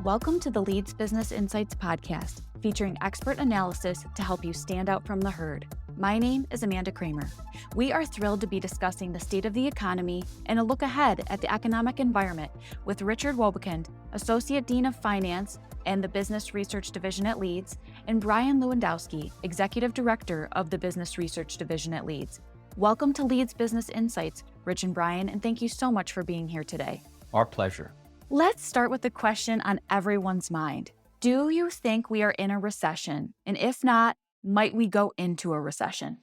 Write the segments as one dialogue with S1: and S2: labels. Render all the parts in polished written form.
S1: Welcome to the Leeds Business Insights podcast, featuring expert analysis to help you stand out from the herd. My name is Amanda Kramer. We are thrilled to be discussing the state of the economy and a look ahead at the economic environment with Richard Wobbekind, Associate Dean of Finance and the Business Research Division at Leeds, and Brian Lewandowski, Executive Director of the Business Research Division at Leeds. Welcome to Leeds Business Insights, Rich and Brian, and thank you so much for being here today.
S2: Our pleasure.
S1: Let's start with the question on everyone's mind. Do you think we are in a recession? And if not, might we go into a recession?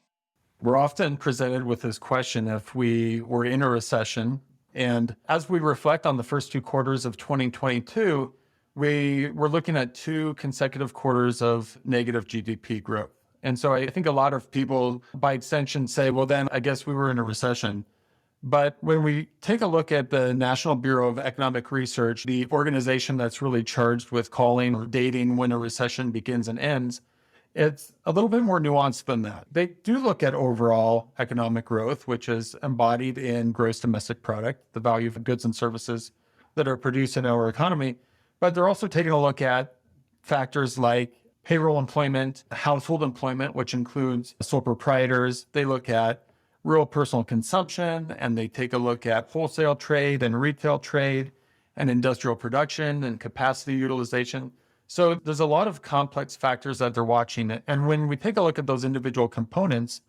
S3: We're often presented with this question if we were in a recession. And as we reflect on the first two quarters of 2022, we were looking at two consecutive quarters of negative GDP growth. And so I think a lot of people, by extension, say, well, then I guess we were in a recession. But when we take a look at the National Bureau of Economic Research, the organization that's really charged with calling or dating when a recession begins and ends, it's a little bit more nuanced than that. They do look at overall economic growth, which is embodied in gross domestic product, the value of goods and services that are produced in our economy. But they're also taking a look at factors like payroll employment, household employment, which includes sole proprietors. They look at real personal consumption, and they take a look at wholesale trade and retail trade and industrial production and capacity utilization. So there's a lot of complex factors that they're watching. And when we take a look at those individual components,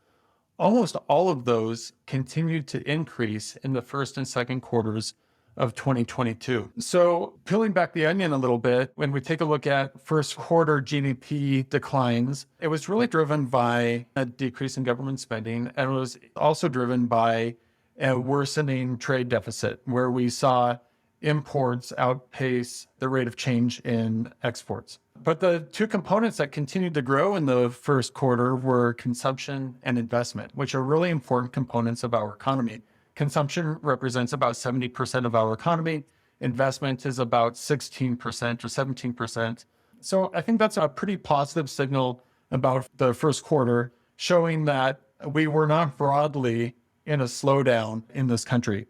S3: almost all of those continued to increase in the first and second quarters of 2022. So peeling back the onion a little bit, when we take a look at first quarter GDP declines, it was really driven by a decrease in government spending, and it was also driven by a worsening trade deficit, where we saw imports outpace the rate of change in exports. But the two components that continued to grow in the first quarter were consumption and investment, which are really important components of our economy. Consumption represents about 70% of our economy. Investment is about 16% or 17%. So I think that's a pretty positive signal about the first quarter, showing that we were not broadly in a slowdown in this country.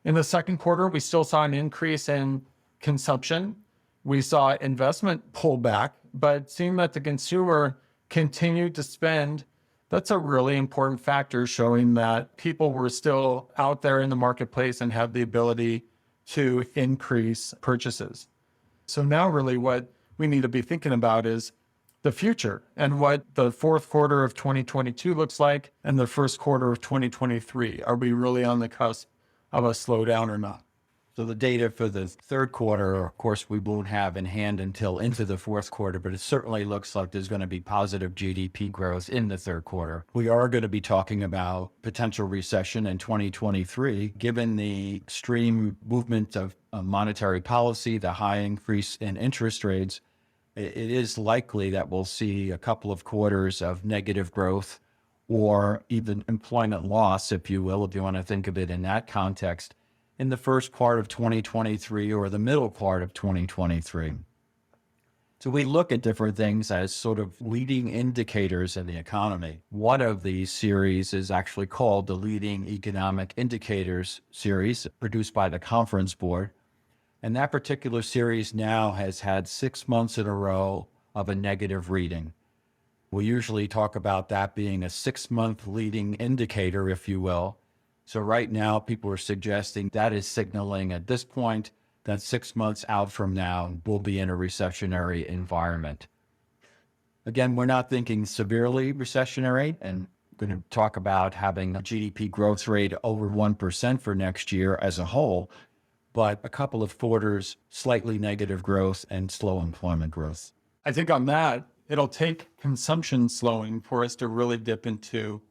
S3: In the second quarter, we still saw an increase in consumption. We saw investment pull back, but seeing that the consumer continued to spend, that's a really important factor, showing that people were still out there in the marketplace and have the ability to increase purchases. So now really what we need to be thinking about is the future and what the fourth quarter of 2022 looks like and the first quarter of 2023. Are we really on the cusp of a slowdown or not?
S2: So the data for the third quarter, of course, we won't have in hand until into the fourth quarter, but it certainly looks like there's going to be positive GDP growth in the third quarter. We are going to be talking about potential recession in 2023, given the extreme movement of monetary policy, the high increase in interest rates. It is likely that we'll see a couple of quarters of negative growth or even employment loss, if you will, if you want to think of it in that context, in the first part of 2023 or the middle part of 2023. So we look at different things as sort of leading indicators in the economy. One of these series is actually called the Leading Economic Indicators series, produced by the Conference Board. And that particular series now has had 6 months in a row of a negative reading. We usually talk about that being a 6-month leading indicator, if you will. So right now, people are suggesting that is signaling at this point that 6 months out from now, we'll be in a recessionary environment. Again, we're not thinking severely recessionary, and we're going to talk about having a GDP growth rate over 1% for next year as a whole, but a couple of quarters, slightly negative growth and slow employment growth.
S3: I think on that, it'll take consumption slowing for us to really dip into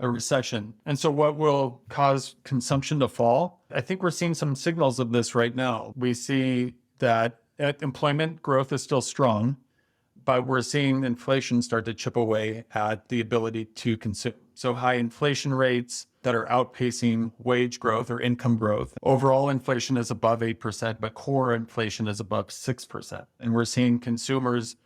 S3: a recession. And so what will cause consumption to fall? I think we're seeing some signals of this right now. We see that employment growth is still strong, but we're seeing inflation start to chip away at the ability to consume. So high inflation rates that are outpacing wage growth or income growth. Overall inflation is above 8%, but core inflation is above 6%. And we're seeing consumers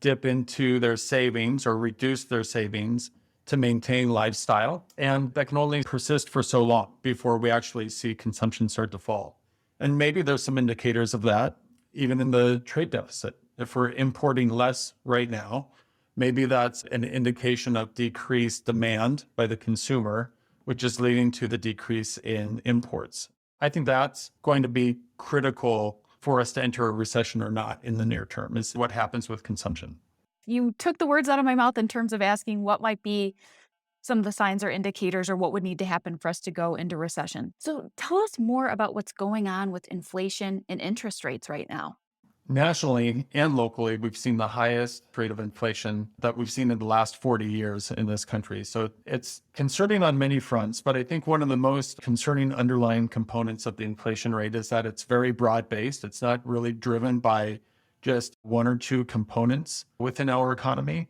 S3: dip into their savings or reduce their savings to maintain lifestyle. And that can only persist for so long before we actually see consumption start to fall. And maybe there's some indicators of that even in the trade deficit. If we're importing less right now, maybe that's an indication of decreased demand by the consumer, which is leading to the decrease in imports. I think that's going to be critical for us to enter a recession or not in the near term, is what happens with consumption.
S1: You took the words out of my mouth in terms of asking what might be some of the signs or indicators or what would need to happen for us to go into recession. So tell us more about what's going on with inflation and interest rates right now.
S3: Nationally and locally, we've seen the highest rate of inflation that we've seen in the last 40 years in this country. So it's concerning on many fronts, but I think one of the most concerning underlying components of the inflation rate is that it's very broad-based. It's not really driven by just one or two components within our economy.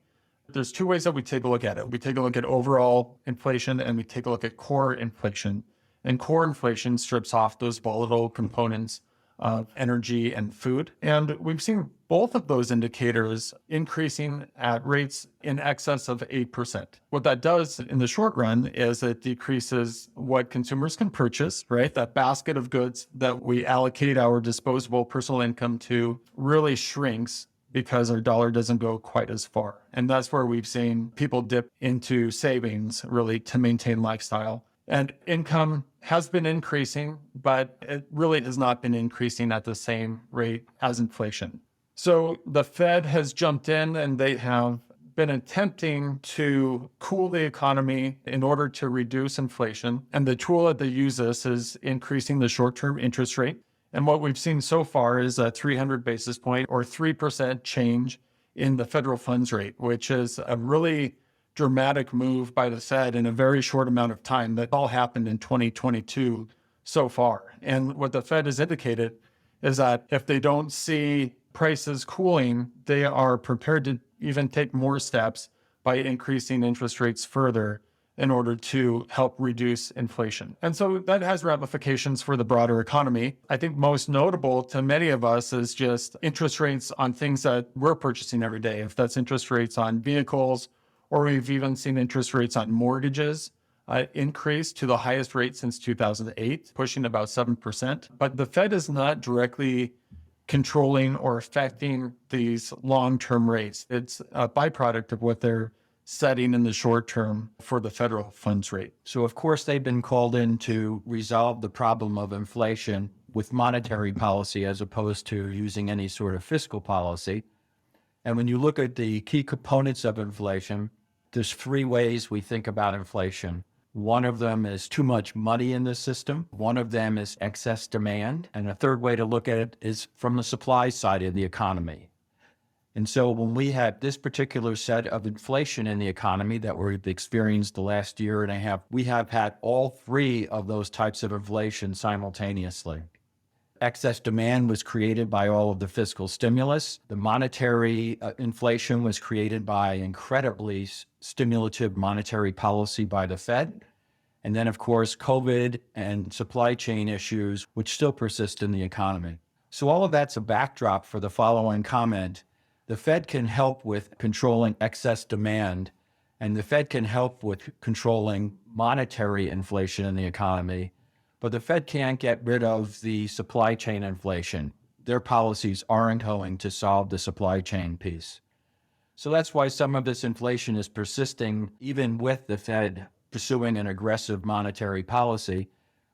S3: There's two ways that we take a look at it. We take a look at overall inflation and we take a look at core inflation. And core inflation strips off those volatile components of energy and food. And we've seen both of those indicators increasing at rates in excess of 8%. What that does in the short run is it decreases what consumers can purchase, right? That basket of goods that we allocate our disposable personal income to really shrinks because our dollar doesn't go quite as far. And that's where we've seen people dip into savings really to maintain lifestyle. And income has been increasing, but it really has not been increasing at the same rate as inflation. So the Fed has jumped in and they have been attempting to cool the economy in order to reduce inflation. And the tool that they use this is increasing the short-term interest rate. And what we've seen so far is a 300 basis point or 3% change in the federal funds rate, which is a really dramatic move by the Fed in a very short amount of time. That all happened in 2022 so far. And what the Fed has indicated is that if they don't see prices cooling, they are prepared to even take more steps by increasing interest rates further in order to help reduce inflation. And so that has ramifications for the broader economy. I think most notable to many of us is just interest rates on things that we're purchasing every day. If that's interest rates on vehicles, or we've even seen interest rates on mortgages increase to the highest rate since 2008, pushing about 7%. But the Fed is not directly controlling or affecting these long-term rates. It's a byproduct of what they're setting in the short term for the federal funds rate.
S2: So, of course, they've been called in to resolve the problem of inflation with monetary policy as opposed to using any sort of fiscal policy. And when you look at the key components of inflation, there's three ways we think about inflation. One of them is too much money in the system. One of them is excess demand. And a third way to look at it is from the supply side of the economy. And so when we had this particular set of inflation in the economy that we've experienced the last year and a half, we have had all three of those types of inflation simultaneously. Excess demand was created by all of the fiscal stimulus. The monetary inflation was created by incredibly stimulative monetary policy by the Fed. And then, of course, COVID and supply chain issues, which still persist in the economy. So all of that's a backdrop for the following comment. The Fed can help with controlling excess demand, and the Fed can help with controlling monetary inflation in the economy. But the Fed can't get rid of the supply chain inflation. Their policies aren't going to solve the supply chain piece. So that's why some of this inflation is persisting, even with the Fed pursuing an aggressive monetary policy.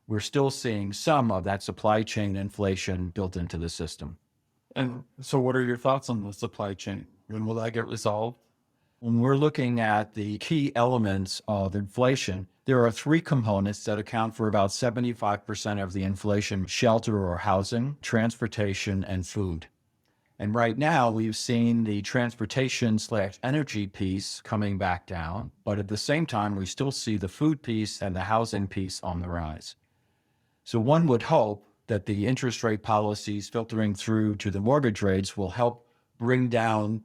S2: We're still seeing some of that supply chain inflation built into the system.
S3: And so what are your thoughts on the supply chain? When will that get resolved?
S2: When we're looking at the key elements of inflation, there are three components that account for about 75% of the inflation: shelter or housing, transportation, and food. And right now, we've seen the transportation/energy piece coming back down, but at the same time, we still see the food piece and the housing piece on the rise. So one would hope that the interest rate policies filtering through to the mortgage rates will help bring down,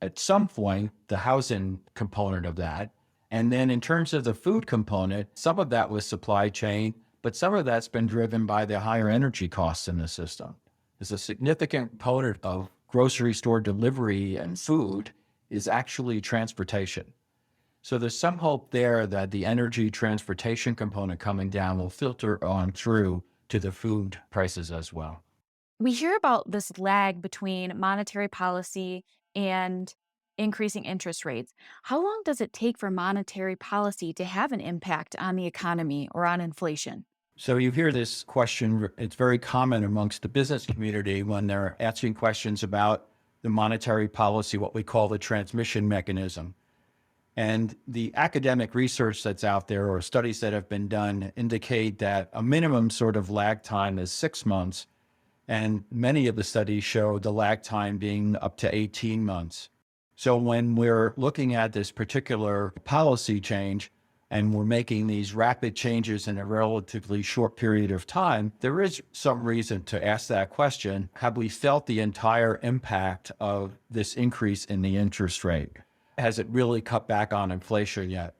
S2: at some point, the housing component of that. And then in terms of the food component, some of that was supply chain, but some of that's been driven by the higher energy costs in the system. There's a significant component of grocery store delivery and food is actually transportation. So there's some hope there that the energy transportation component coming down will filter on through to the food prices as well.
S1: We hear about this lag between monetary policy and increasing interest rates. How long does it take for monetary policy to have an impact on the economy or on inflation?
S2: So you hear this question, it's very common amongst the business community when they're asking questions about the monetary policy, what we call the transmission mechanism. And the academic research that's out there or studies that have been done indicate that a minimum sort of lag time is 6 months. And many of the studies show the lag time being up to 18 months. So when we're looking at this particular policy change and we're making these rapid changes in a relatively short period of time, there is some reason to ask that question. Have we felt the entire impact of this increase in the interest rate? Has it really cut back on inflation yet?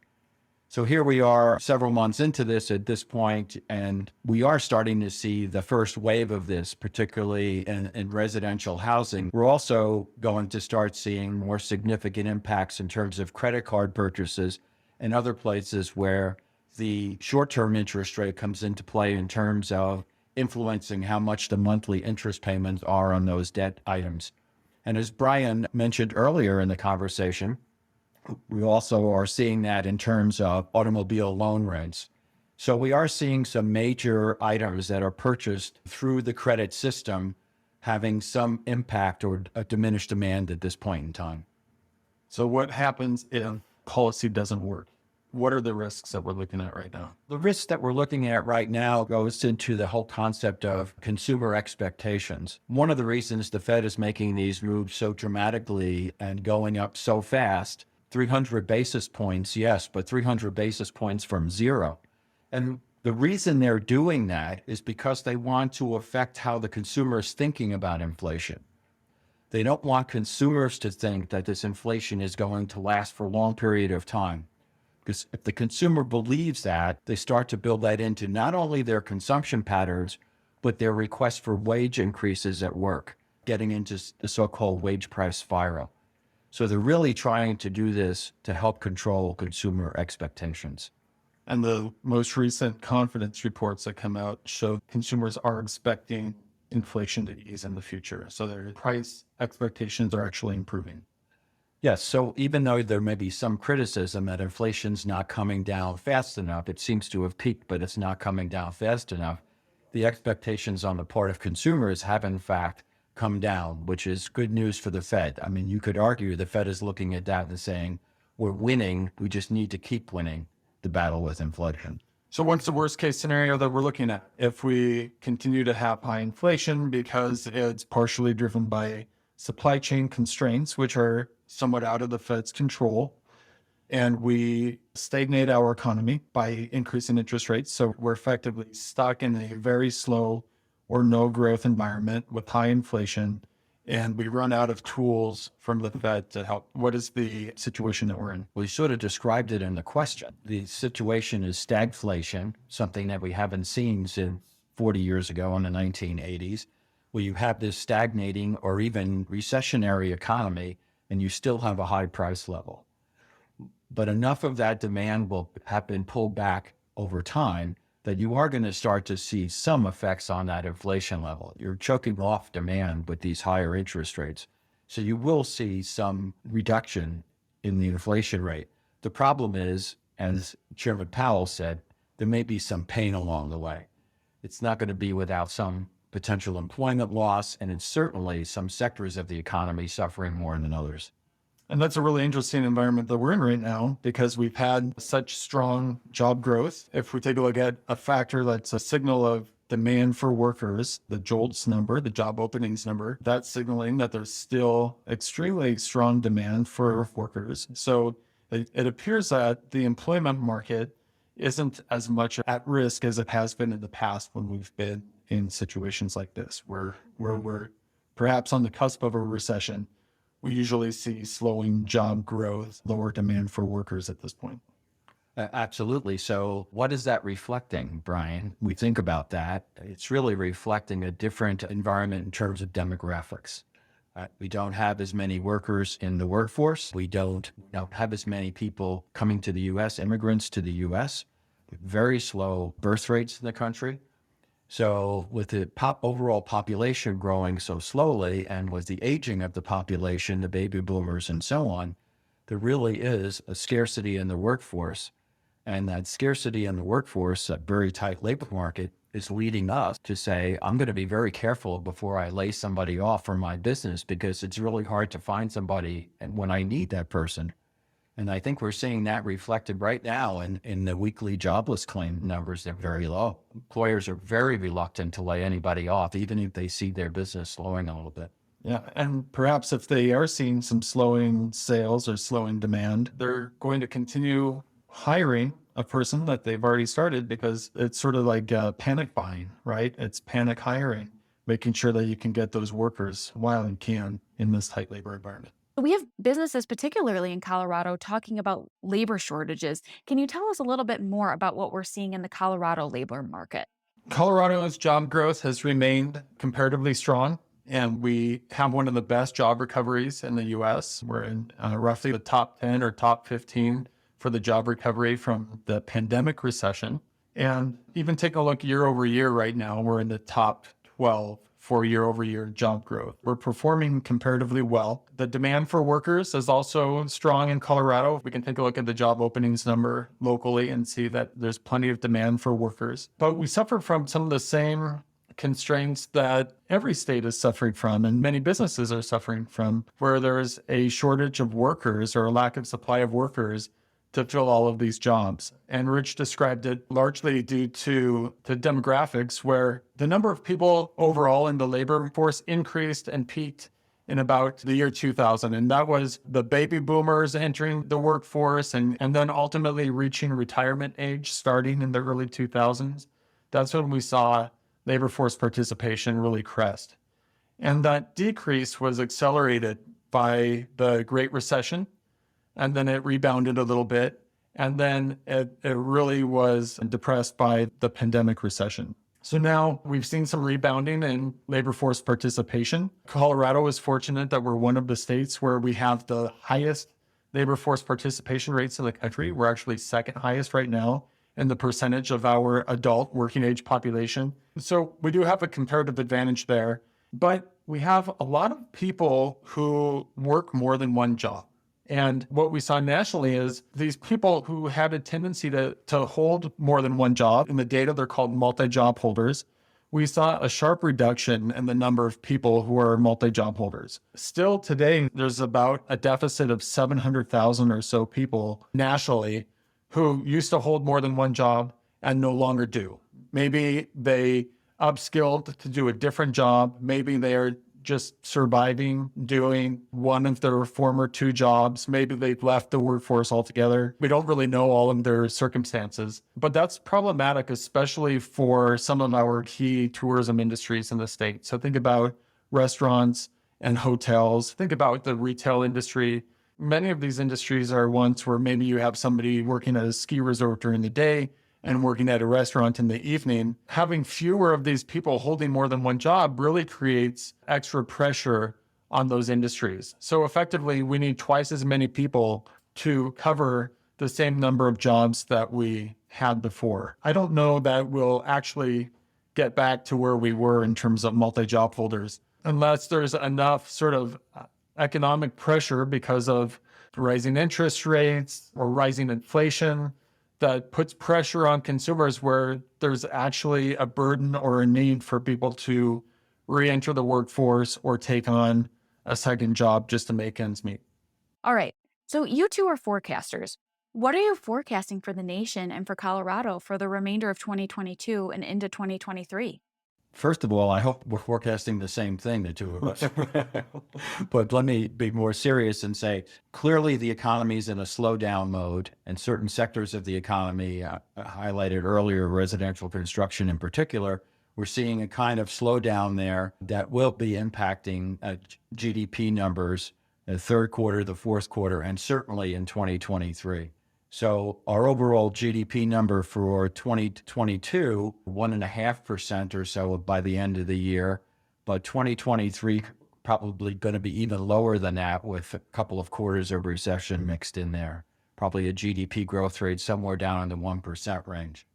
S2: So here we are several months into this at this point, and we are starting to see the first wave of this, particularly in residential housing. We're also going to start seeing more significant impacts in terms of credit card purchases and other places where the short-term interest rate comes into play in terms of influencing how much the monthly interest payments are on those debt items. And as Brian mentioned earlier in the conversation, we also are seeing that in terms of automobile loan rates. So we are seeing some major items that are purchased through the credit system having some impact or a diminished demand at this point in time.
S3: So what happens if policy doesn't work? What are the risks that we're looking at right now?
S2: The risk that we're looking at right now goes into the whole concept of consumer expectations. One of the reasons the Fed is making these moves so dramatically and going up so fast, 300 basis points, yes, but 300 basis points from zero. And the reason they're doing that is because they want to affect how the consumer is thinking about inflation. They don't want consumers to think that this inflation is going to last for a long period of time. Because if the consumer believes that, they start to build that into not only their consumption patterns, but their request for wage increases at work, getting into the so-called wage price spiral. So they're really trying to do this to help control consumer expectations.
S3: And the most recent confidence reports that come out show consumers are expecting inflation to ease in the future. So their price expectations are actually improving.
S2: Yes, so even though there may be some criticism that inflation's not coming down fast enough, it seems to have peaked, but it's not coming down fast enough, the expectations on the part of consumers have in fact come down, which is good news for the Fed. I mean, you could argue the Fed is looking at that and saying, we're winning, we just need to keep winning the battle with inflation.
S3: So what's the worst case scenario that we're looking at? If we continue to have high inflation because it's partially driven by supply chain constraints, which are somewhat out of the Fed's control, and we stagnate our economy by increasing interest rates. So we're effectively stuck in a very slow or no growth environment with high inflation, and we run out of tools from the Fed to help. What is the situation that we're in?
S2: We sort of described it in the question. The situation is stagflation, something that we haven't seen since 40 years ago in the 1980s, where you have this stagnating or even recessionary economy, and you still have a high price level. But enough of that demand will have been pulled back over time that you are going to start to see some effects on that inflation level. You're choking off demand with these higher interest rates. So you will see some reduction in the inflation rate. The problem is, as Chairman Powell said, there may be some pain along the way. It's not going to be without some potential employment loss, and it's certainly some sectors of the economy suffering more than others.
S3: And that's a really interesting environment that we're in right now because we've had such strong job growth. If we take a look at a factor that's a signal of demand for workers, the JOLTS number, the job openings number, that's signaling that there's still extremely strong demand for workers. So it appears that the employment market isn't as much at risk as it has been in the past when we've been in situations like this, where we're perhaps on the cusp of a recession. We usually see slowing job growth, lower demand for workers at this point.
S2: Absolutely. So what is that reflecting, Brian? We think about that. It's really reflecting a different environment in terms of demographics. We don't have as many workers in the workforce. We don't have as many people coming to the U.S., immigrants to the U.S. Very slow birth rates in the country. So with the overall population growing so slowly, and with the aging of the population, the baby boomers and so on, there really is a scarcity in the workforce. And that scarcity in the workforce, that very tight labor market, is leading us to say, I'm going to be very careful before I lay somebody off from my business, because it's really hard to find somebody and when I need that person. And I think we're seeing that reflected right now in the weekly jobless claim numbers. They're very low. Employers are very reluctant to lay anybody off, even if they see their business slowing a little bit.
S3: Yeah. And perhaps if they are seeing some slowing sales or slowing demand, they're going to continue hiring a person that they've already started, because it's sort of like panic buying, right? It's panic hiring, making sure that you can get those workers while you can in this tight labor environment.
S1: We have businesses, particularly in Colorado, talking about labor shortages. Can you tell us a little bit more about what we're seeing in the Colorado labor market?
S3: Colorado's job growth has remained comparatively strong, and we have one of the best job recoveries in the U.S. We're in roughly the top 10 or top 15 for the job recovery from the pandemic recession. And even take a look year over year right now, we're in the top 12 for year over year job growth. We're performing comparatively well. The demand for workers is also strong in Colorado. We can take a look at the job openings number locally and see that there's plenty of demand for workers. But we suffer from some of the same constraints that every state is suffering from, and many businesses are suffering from, where there's a shortage of workers or a lack of supply of workers to fill all of these jobs. And Rich described it largely due to the demographics, where the number of people overall in the labor force increased and peaked in about the year 2000. And that was the baby boomers entering the workforce and then ultimately reaching retirement age starting in the early 2000s. That's when we saw labor force participation really crest. And that decrease was accelerated by the Great Recession, and then it rebounded a little bit, and then it really was depressed by the pandemic recession. So now we've seen some rebounding in labor force participation. Colorado is fortunate that we're one of the states where we have the highest labor force participation rates in the country. We're actually second highest right now in the percentage of our adult working age population. So we do have a comparative advantage there, but we have a lot of people who work more than one job. And what we saw nationally is these people who had a tendency to hold more than one job. In the data, they're called multi-job holders. We saw a sharp reduction in the number of people who are multi-job holders. Still today, there's about a deficit of 700,000 or so people nationally who used to hold more than one job and no longer do. Maybe they upskilled to do a different job. Maybe they are just surviving doing one of their former two jobs. Maybe they've left the workforce altogether. We don't really know all of their circumstances, but that's problematic, especially for some of our key tourism industries in the state. So think about restaurants and hotels. Think about the retail industry. Many of these industries are ones where maybe you have somebody working at a ski resort during the day and working at a restaurant in the evening. Having fewer of these people holding more than one job really creates extra pressure on those industries. So effectively, we need twice as many people to cover the same number of jobs that we had before. I don't know that we'll actually get back to where we were in terms of multi-job holders unless there's enough sort of economic pressure because of rising interest rates or rising inflation that puts pressure on consumers, where there's actually a burden or a need for people to re-enter the workforce or take on a second job just to make ends meet.
S1: All right. So you two are forecasters. What are you forecasting for the nation and for Colorado for the remainder of 2022 and into 2023?
S2: First of all, I hope we're forecasting the same thing, the two of us. But let me be more serious and say, clearly the economy is in a slowdown mode, and certain sectors of the economy, highlighted earlier, residential construction in particular, we're seeing a kind of slowdown there that will be impacting GDP numbers in the third quarter, the fourth quarter, and certainly in 2023. So our overall GDP number for 2022, 1.5% or so by the end of the year, but 2023 probably going to be even lower than that with a couple of quarters of recession mixed in there. Probably a GDP growth rate somewhere down in the 1% range.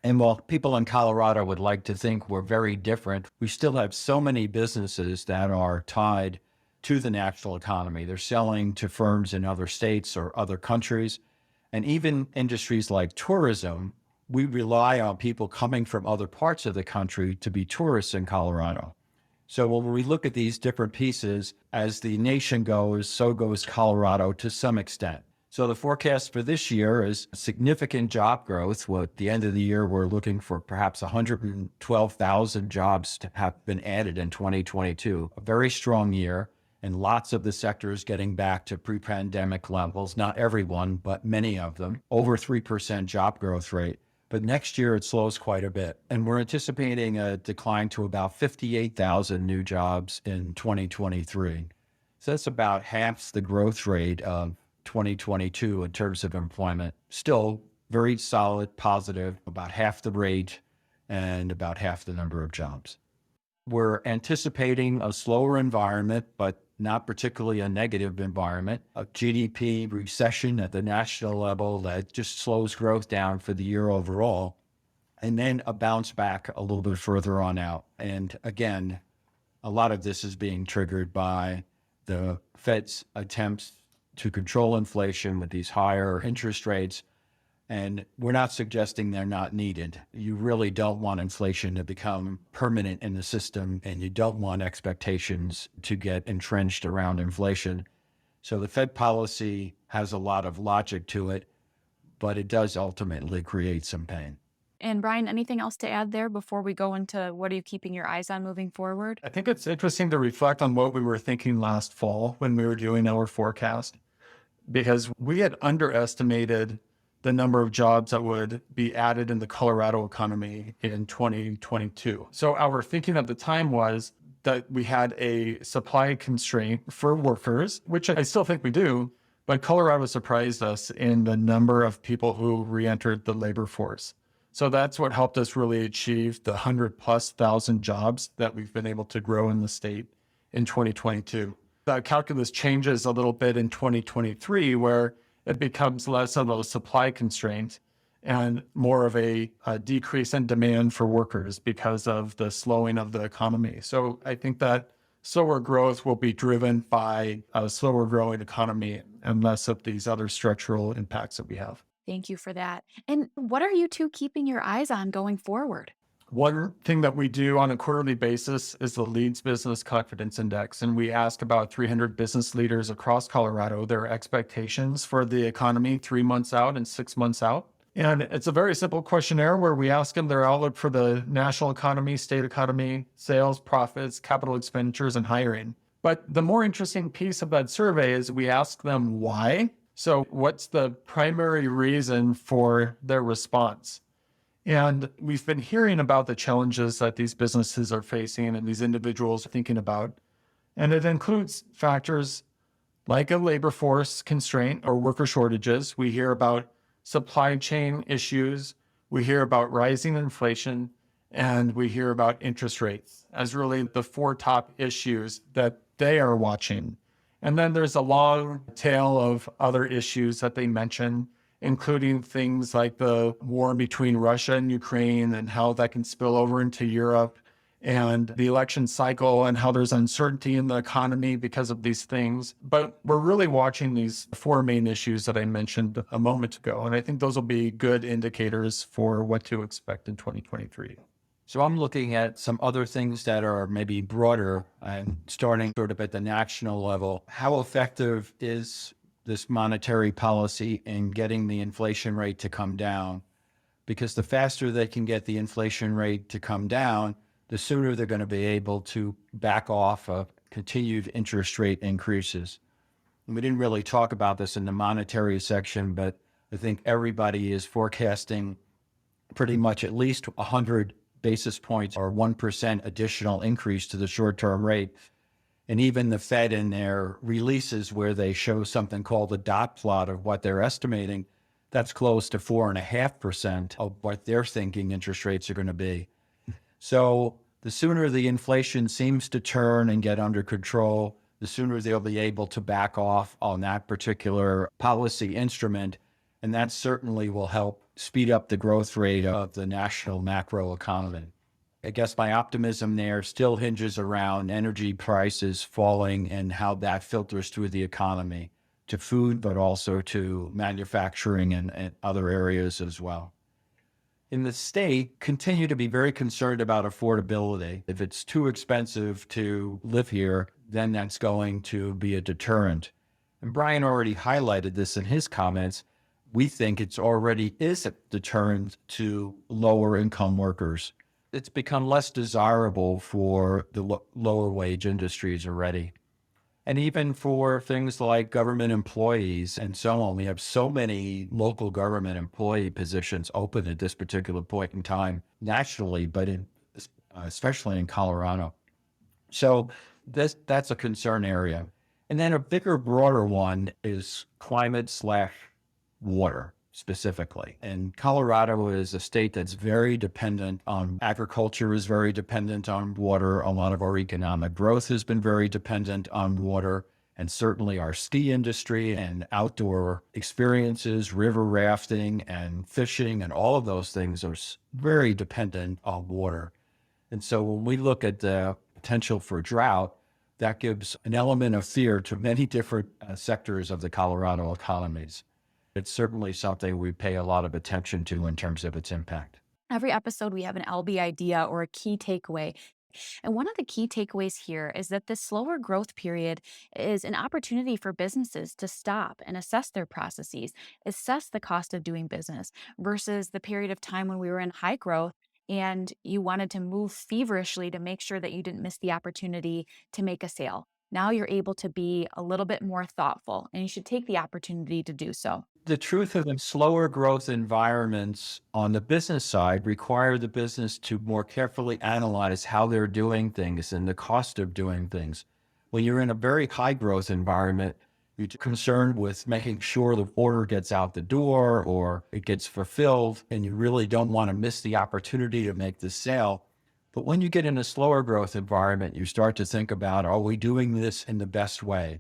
S2: And while people in Colorado would like to think we're very different, we still have so many businesses that are tied to the national economy. They're selling to firms in other states or other countries. And even industries like tourism, we rely on people coming from other parts of the country to be tourists in Colorado. So when we look at these different pieces, as the nation goes, so goes Colorado to some extent. So the forecast for this year is significant job growth. Well, at the end of the year, we're looking for perhaps 112,000 jobs to have been added in 2022. A very strong year, and lots of the sectors getting back to pre-pandemic levels. Not everyone, but many of them. Over 3% job growth rate. But next year, it slows quite a bit. And we're anticipating a decline to about 58,000 new jobs in 2023. So that's about half the growth rate of 2022 in terms of employment. Still very solid, positive, about half the rate and about half the number of jobs. We're anticipating a slower environment, but not particularly a negative environment. A GDP recession at the national level that just slows growth down for the year overall, and then a bounce back a little bit further on out. And again, a lot of this is being triggered by the Fed's attempts to control inflation with these higher interest rates. And we're not suggesting they're not needed. You really don't want inflation to become permanent in the system, and you don't want expectations to get entrenched around inflation. So the Fed policy has a lot of logic to it, but it does ultimately create some pain.
S1: And Brian, anything else to add there before we go into what are you keeping your eyes on moving forward?
S3: I think it's interesting to reflect on what we were thinking last fall when we were doing our forecast, because we had underestimated the number of jobs that would be added in the Colorado economy in 2022. So our thinking at the time was that we had a supply constraint for workers, which I still think we do, but Colorado surprised us in the number of people who re-entered the labor force. So that's what helped us really achieve the 100,000+ jobs that we've been able to grow in the state in 2022. The calculus changes a little bit in 2023, where it becomes less of a supply constraint and more of a decrease in demand for workers because of the slowing of the economy. So I think that slower growth will be driven by a slower growing economy and less of these other structural impacts that we have.
S1: Thank you for that. And what are you two keeping your eyes on going forward?
S3: One thing that we do on a quarterly basis is the Leeds Business Confidence Index, and we ask about 300 business leaders across Colorado their expectations for the economy 3 months out and 6 months out. And it's a very simple questionnaire where we ask them their outlook for the national economy, state economy, sales, profits, capital expenditures, and hiring. But the more interesting piece of that survey is we ask them why. So what's the primary reason for their response? And we've been hearing about the challenges that these businesses are facing and these individuals are thinking about. And it includes factors like a labor force constraint or worker shortages. We hear about supply chain issues. We hear about rising inflation, and we hear about interest rates as really the 4 top issues that they are watching. And then there's a long tail of other issues that they mention, including things like the war between Russia and Ukraine and how that can spill over into Europe, and the election cycle and how there's uncertainty in the economy because of these things. But we're really watching these 4 main issues that I mentioned a moment ago. And I think those will be good indicators for what to expect in 2023.
S2: So I'm looking at some other things that are maybe broader and starting sort of at the national level. How effective is this monetary policy in getting the inflation rate to come down? Because the faster they can get the inflation rate to come down, the sooner they're going to be able to back off of continued interest rate increases. And we didn't really talk about this in the monetary section, but I think everybody is forecasting pretty much at least 100 basis points or 1% additional increase to the short-term rate. And even the Fed in their releases where they show something called the dot plot of what they're estimating, that's close to 4.5% of what they're thinking interest rates are going to be. So the sooner the inflation seems to turn and get under control, the sooner they'll be able to back off on that particular policy instrument. And that certainly will help speed up the growth rate of the national macro economy. I guess my optimism there still hinges around energy prices falling and how that filters through the economy to food, but also to manufacturing and other areas as well. In the state, continue to be very concerned about affordability. If it's too expensive to live here, then that's going to be a deterrent. And Brian already highlighted this in his comments. We think it's already is a deterrent to lower income workers. It's become less desirable for the lower wage industries already. And even for things like government employees and so on, we have so many local government employee positions open at this particular point in time nationally, but especially in Colorado. So that's a concern area. And then a bigger, broader one is climate/water specifically. And Colorado is a state that's very dependent on agriculture, is very dependent on water. A lot of our economic growth has been very dependent on water. And certainly our ski industry and outdoor experiences, river rafting and fishing and all of those things are very dependent on water. And so when we look at the potential for drought, that gives an element of fear to many different sectors of the Colorado economies. It's certainly something we pay a lot of attention to in terms of its impact.
S1: Every episode, we have an LB idea or a key takeaway. And one of the key takeaways here is that this slower growth period is an opportunity for businesses to stop and assess their processes, assess the cost of doing business versus the period of time when we were in high growth and you wanted to move feverishly to make sure that you didn't miss the opportunity to make a sale. Now you're able to be a little bit more thoughtful, and you should take the opportunity to do so.
S2: The truth of the slower growth environments on the business side require the business to more carefully analyze how they're doing things and the cost of doing things. When you're in a very high growth environment, you're concerned with making sure the order gets out the door or it gets fulfilled, and you really don't want to miss the opportunity to make the sale. But when you get in a slower growth environment, you start to think about, are we doing this in the best way?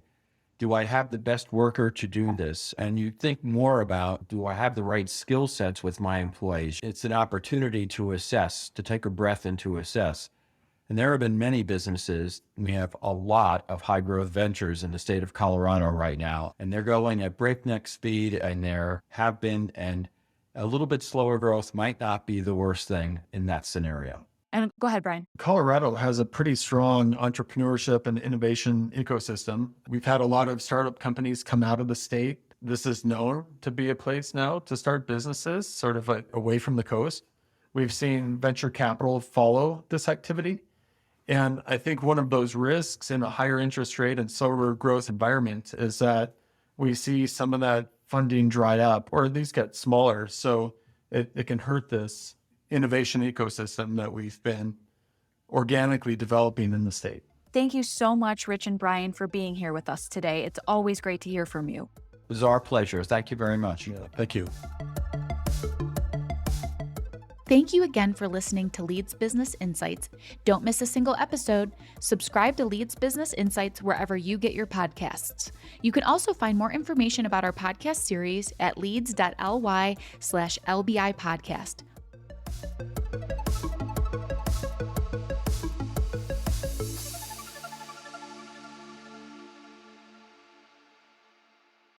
S2: Do I have the best worker to do this? And you think more about, do I have the right skill sets with my employees? It's an opportunity to assess, to take a breath and to assess. And there have been many businesses. We have a lot of high growth ventures in the state of Colorado right now, and they're going at breakneck speed, and there have been, and a little bit slower growth might not be the worst thing in that scenario.
S1: And go ahead, Brian.
S3: Colorado has a pretty strong entrepreneurship and innovation ecosystem. We've had a lot of startup companies come out of the state. This is known to be a place now to start businesses, sort of away from the coast. We've seen venture capital follow this activity. And I think one of those risks in a higher interest rate and slower growth environment is that we see some of that funding dry up or at least get smaller. So it can hurt this innovation ecosystem that we've been organically developing in the state.
S1: Thank you so much, Rich and Brian, for being here with us today. It's always great to hear from you.
S2: It was our pleasure. Thank you very much.
S3: Yeah, thank you.
S1: Thank you again for listening to Leeds Business Insights. Don't miss a single episode. Subscribe to Leeds Business Insights wherever you get your podcasts. You can also find more information about our podcast series at leeds.ly/LBI podcast.